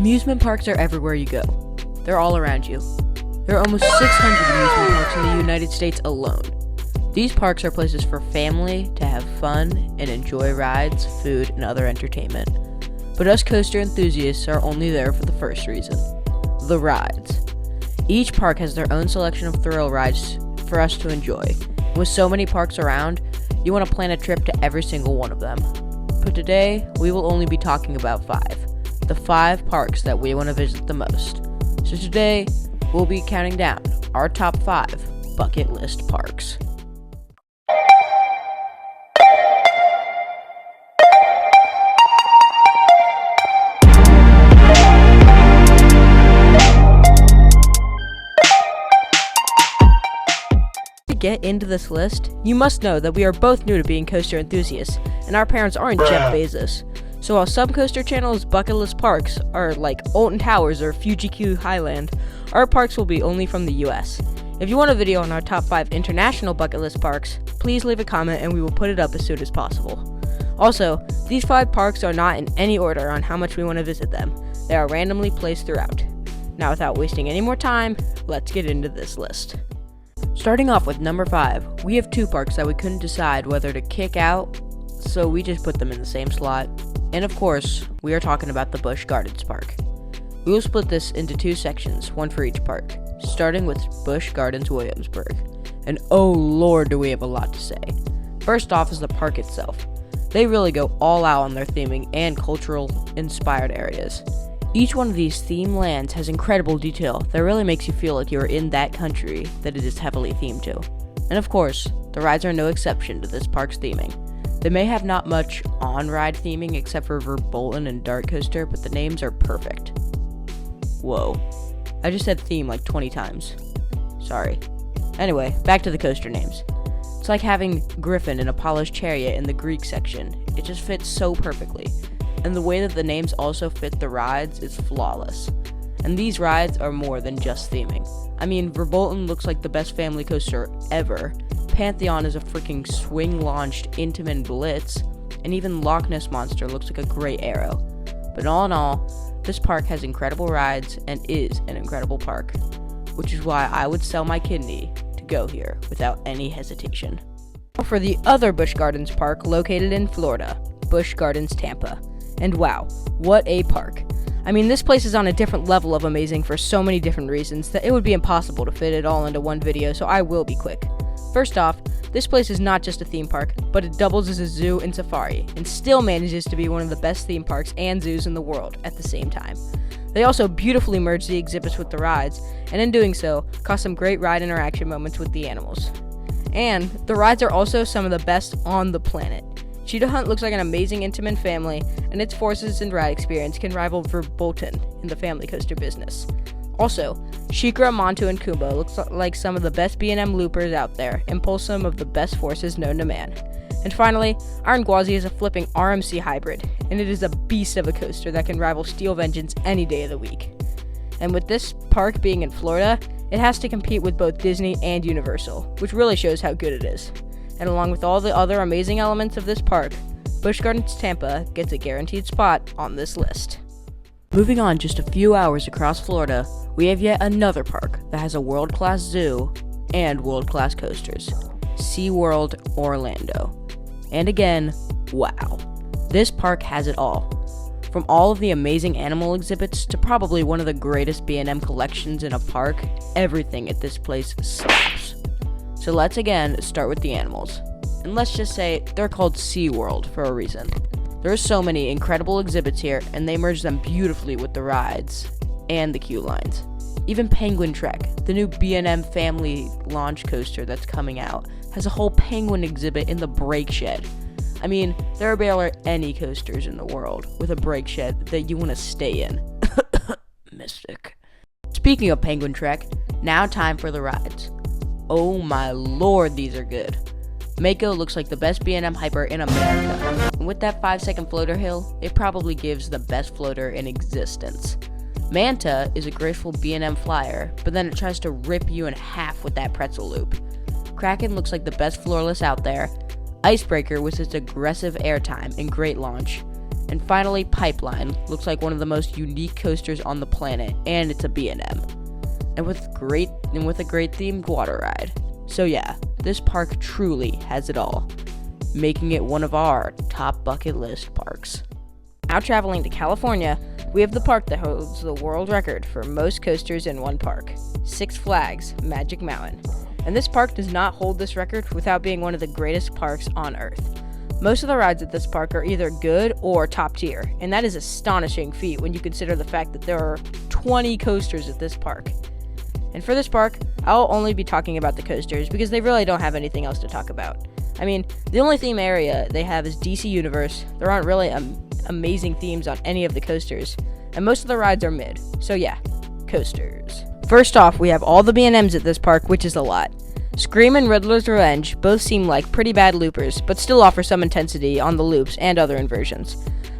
Amusement parks are everywhere you go. They're all around you. There are almost 600 amusement parks in the United States alone. These parks are places for family to have fun and enjoy rides, food, and other entertainment. But us coaster enthusiasts are only there for the first reason: the rides. Each park has their own selection of thrill rides for us to enjoy. With so many parks around, you want to plan a trip to every single one of them. But today, we will only be talking about 5. The 5 parks that we want to visit the most. So today, we'll be counting down our top 5 bucket list parks. To get into this list, you must know that we are both new to being coaster enthusiasts, and our parents aren't Jeff Bezos. So while some coaster channels' bucket list parks are like Alton Towers or Fuji-Q Highland, our parks will be only from the US. If you want a video on our top 5 international bucket list parks, please leave a comment and we will put it up as soon as possible. Also, these 5 parks are not in any order on how much we want to visit them. They are randomly placed throughout. Now without wasting any more time, let's get into this list. Starting off with number 5, we have 2 parks that we couldn't decide whether to kick out, so we just put them in the same slot. And of course, we are talking about the Busch Gardens Park. We will split this into 2 sections, one for each park, starting with Busch Gardens Williamsburg. And oh lord, do we have a lot to say. First off is the park itself. They really go all out on their theming and cultural inspired areas. Each one of these theme lands has incredible detail that really makes you feel like you are in that country that it is heavily themed to. And of course, the rides are no exception to this park's theming. They may have not much on-ride theming except for Verbolten and Dart Coaster, but the names are perfect. Whoa. I just said theme like 20 times. Sorry. Anyway, back to the coaster names. It's like having Griffin and Apollo's Chariot in the Greek section. It just fits so perfectly. And the way that the names also fit the rides is flawless. And these rides are more than just theming. I mean, Verbolten looks like the best family coaster ever. Pantheon is a freaking swing-launched Intamin Blitz, and even Loch Ness Monster looks like a great arrow. But all in all, this park has incredible rides and is an incredible park, which is why I would sell my kidney to go here without any hesitation. For the other Busch Gardens park located in Florida, Busch Gardens Tampa. And wow, what a park. I mean, this place is on a different level of amazing for so many different reasons that it would be impossible to fit it all into one video, so I will be quick. First off, this place is not just a theme park, but it doubles as a zoo and safari, and still manages to be one of the best theme parks and zoos in the world at the same time. They also beautifully merge the exhibits with the rides, and in doing so, cause some great ride interaction moments with the animals. And the rides are also some of the best on the planet. Cheetah Hunt looks like an amazing Intamin family, and its forces and ride experience can rival Verbolten in the family coaster business. Also, Shikra, Montu, and Kumbo looks like some of the best B&M loopers out there, and pull some of the best forces known to man. And finally, Iron Gwazi is a flipping RMC hybrid, and it is a beast of a coaster that can rival Steel Vengeance any day of the week. And with this park being in Florida, it has to compete with both Disney and Universal, which really shows how good it is. And along with all the other amazing elements of this park, Busch Gardens Tampa gets a guaranteed spot on this list. Moving on just a few hours across Florida, we have yet another park that has a world-class zoo and world-class coasters, SeaWorld Orlando. And again, wow, this park has it all. From all of the amazing animal exhibits to probably one of the greatest B&M collections in a park, everything at this place slaps. So let's again start with the animals. And let's just say they're called SeaWorld for a reason. There are so many incredible exhibits here, and they merge them beautifully with the rides and the queue lines. Even Penguin Trek, the new B&M family launch coaster that's coming out, has a whole penguin exhibit in the brake shed. I mean, there are barely any coasters in the world with a brake shed that you want to stay in. Mystic. Speaking of Penguin Trek, now time for the rides. Oh my lord, these are good. Mako looks like the best B&M hyper in America, and with that 5-second floater hill, it probably gives the best floater in existence. Manta is a graceful B&M flyer, but then it tries to rip you in half with that pretzel loop. Kraken looks like the best floorless out there. Icebreaker with its aggressive airtime and great launch. And finally, Pipeline looks like one of the most unique coasters on the planet, and it's a B&M. And with a great themed water ride. So yeah, this park truly has it all, making it one of our top bucket list parks. Now traveling to California, we have the park that holds the world record for most coasters in one park, Six Flags Magic Mountain. And this park does not hold this record without being one of the greatest parks on Earth. Most of the rides at this park are either good or top tier, and that is an astonishing feat when you consider the fact that there are 20 coasters at this park. And for this park, I'll only be talking about the coasters because they really don't have anything else to talk about. I mean, the only theme area they have is DC Universe. There aren't really amazing themes on any of the coasters, and most of the rides are mid. So yeah, coasters. First off, we have all the B&Ms at this park, which is a lot. Scream and Riddler's Revenge both seem like pretty bad loopers, but still offer some intensity on the loops and other inversions.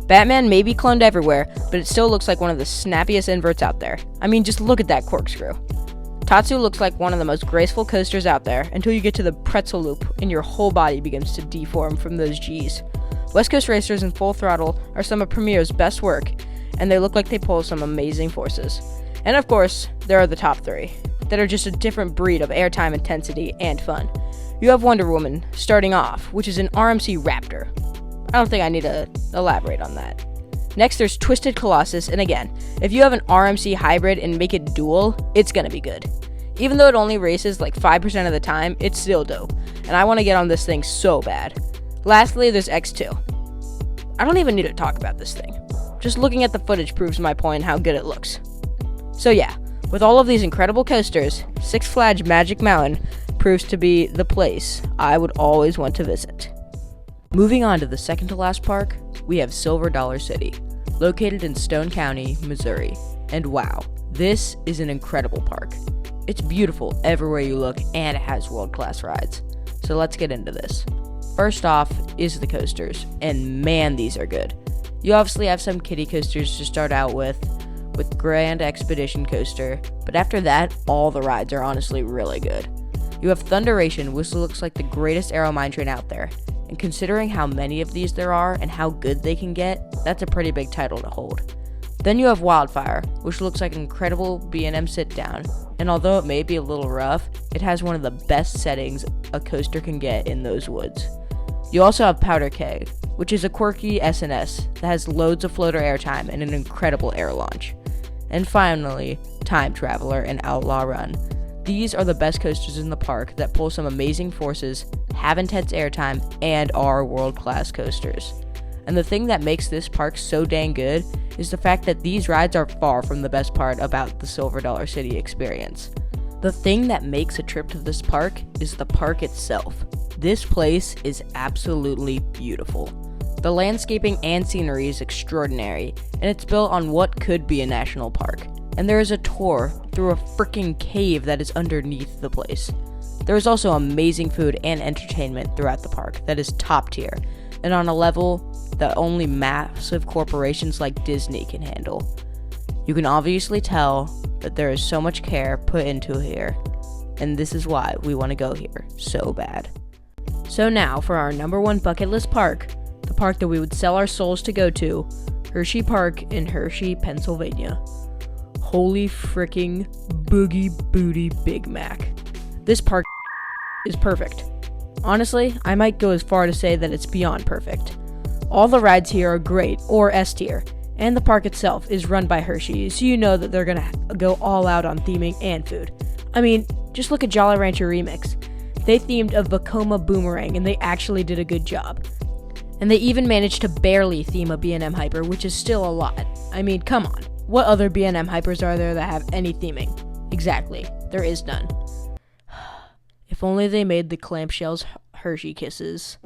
Batman may be cloned everywhere, but it still looks like one of the snappiest inverts out there. I mean, just look at that corkscrew. Tatsu looks like one of the most graceful coasters out there until you get to the pretzel loop and your whole body begins to deform from those G's. West Coast Racers and Full Throttle are some of Premier's best work, and they look like they pull some amazing forces. And of course, there are the top three, that are just a different breed of airtime intensity and fun. You have Wonder Woman starting off, which is an RMC Raptor. I don't think I need to elaborate on that. Next, there's Twisted Colossus, and again, if you have an RMC hybrid and make it dual, it's gonna be good. Even though it only races like 5% of the time, it's still dope, and I want to get on this thing so bad. Lastly, there's X2. I don't even need to talk about this thing. Just looking at the footage proves my point how good it looks. So yeah, with all of these incredible coasters, Six Flags Magic Mountain proves to be the place I would always want to visit. Moving on to the second to last park, we have Silver Dollar City, located in Stone County, Missouri. And wow, this is an incredible park. It's beautiful everywhere you look, and it has world-class rides. So let's get into this. First off is the coasters, and man, these are good. You obviously have some kiddie coasters to start out with Grand Expedition Coaster, but after that, all the rides are honestly really good. You have Thunderation, which looks like the greatest aero mine train out there, and considering how many of these there are and how good they can get, that's a pretty big title to hold. Then you have Wildfire, which looks like an incredible B&M sit-down, and although it may be a little rough, it has one of the best settings a coaster can get in those woods. You also have Powder Keg, which is a quirky SNS that has loads of floater airtime and an incredible air launch. And finally, Time Traveler and Outlaw Run. These are the best coasters in the park that pull some amazing forces, have intense airtime, and are world-class coasters. And the thing that makes this park so dang good is the fact that these rides are far from the best part about the Silver Dollar City experience. The thing that makes a trip to this park is the park itself. This place is absolutely beautiful. The landscaping and scenery is extraordinary, and it's built on what could be a national park. And there is a tour through a freaking cave that is underneath the place. There is also amazing food and entertainment throughout the park that is top tier, and on a level that only massive corporations like Disney can handle. You can obviously tell that there is so much care put into here, and this is why we want to go here so bad. So now for our number one bucket list park, the park that we would sell our souls to go to, Hershey Park in Hershey, Pennsylvania. Holy fricking boogie booty Big Mac. This park is perfect. Honestly, I might go as far to say that it's beyond perfect. All the rides here are great, or S tier, and the park itself is run by Hershey, so you know that they're gonna go all out on theming and food. I mean, just look at Jolly Rancher Remix. They themed a Vekoma boomerang, and they actually did a good job. And they even managed to barely theme a B&M Hyper, which is still a lot. I mean, come on. What other B&M Hypers are there that have any theming? Exactly. There is none. If only they made the clamshells Hershey Kisses.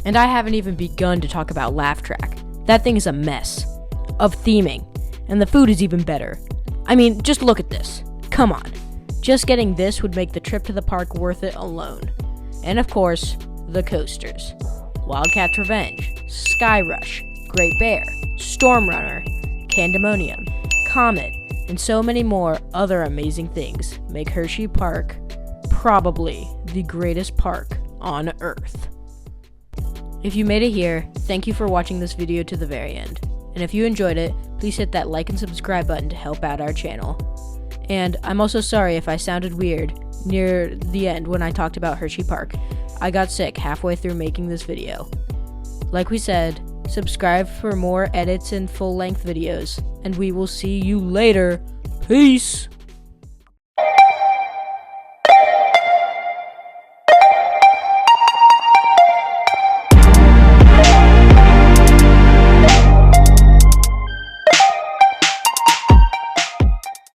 And I haven't even begun to talk about Laugh Track. That thing is a mess of theming, and the food is even better. I mean, just look at this. Come on. Just getting this would make the trip to the park worth it alone. And of course, the coasters. Wildcat's Revenge, Sky Rush, Great Bear, Storm Runner, Candemonium, Comet, and so many more other amazing things make Hershey Park probably the greatest park on Earth. If you made it here, thank you for watching this video to the very end. And if you enjoyed it, please hit that like and subscribe button to help out our channel. And I'm also sorry if I sounded weird near the end when I talked about Hershey Park. I got sick halfway through making this video. Like we said, subscribe for more edits and full-length videos, and we will see you later. Peace!